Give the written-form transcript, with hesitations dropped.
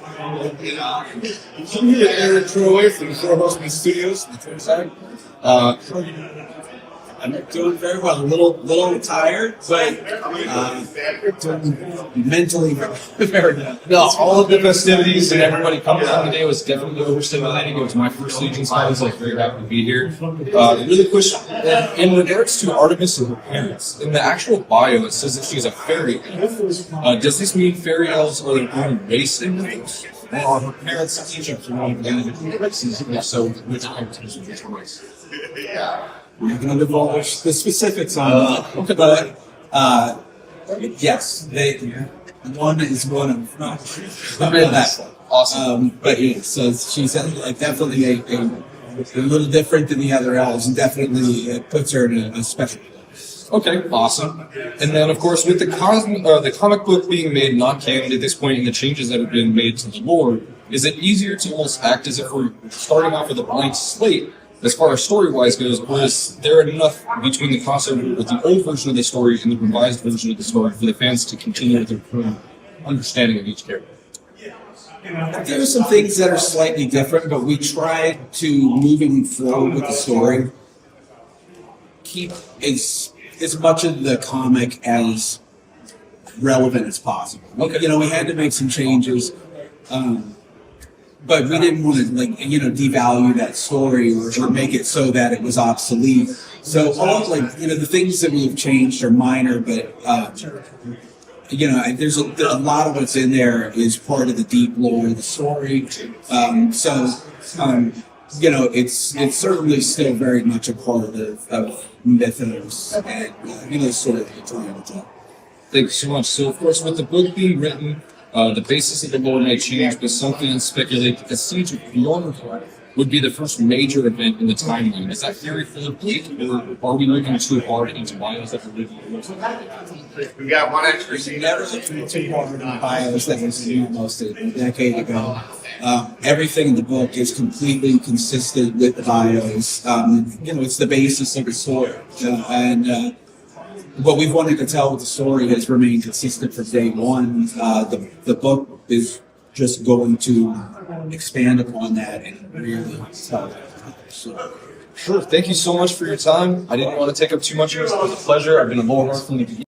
I'm here with Eric Treadaway from the Four Horsemen Studios, the third side. I'm doing very well. A little tired, but doing mentally very well. No, all of the festivities and everybody coming out today was definitely overstimulating. It was my first Legion, so I was like very happy to be here. Really quick, in regards to Artemis and her parents, in the actual bio it says that she's a fairy elf. Does this mean fairy elves are their own race in mythos? Or are her parents Egyptian and races? If so, which characters of which race? We're not going to divulge the specifics on that. Okay. But yes, one is one of that. Awesome. But yeah, so she's definitely a little different than the other elves, and definitely it puts her in a special place. Okay, awesome. And then, of course, with the comic book being made non-canon at this point and the changes that have been made to the lore, is it easier to almost act as if we're starting off with a blank slate as far as story-wise goes, or is there enough between the crossover with the old version of the story and the revised version of the story for the fans to continue with their current understanding of each character? There are some things that are slightly different, but we try to, moving forward with the story, keep as much of the comic as relevant as possible. Okay. We had to make some changes, but we didn't want to devalue that story or make it so that it was obsolete. So all the things that we've changed are minor, but there's a lot of what's in there is part of the deep lore of the story. It's certainly still very much a part of mythos and the story that you're trying to tell. Thank you so much. So, of course, with the book being written, the basis of the lore may change, but some fans speculate that the Siege of Bjornfjord would be the first major event in the timeline. Is that theory fully believed, or are we looking too hard into bios that are living in the We got one extra We scene. never looked too hard in bios that was almost a decade ago. Everything in the book is completely consistent with the bios. It's the basis of the story. What we've wanted to tell with the story has remained consistent from day one. The book is just going to expand upon that and really tell it. So. Sure. Thank you so much for your time. I didn't want to take up too much of it. It was a pleasure. I've been a Lore from the beginning.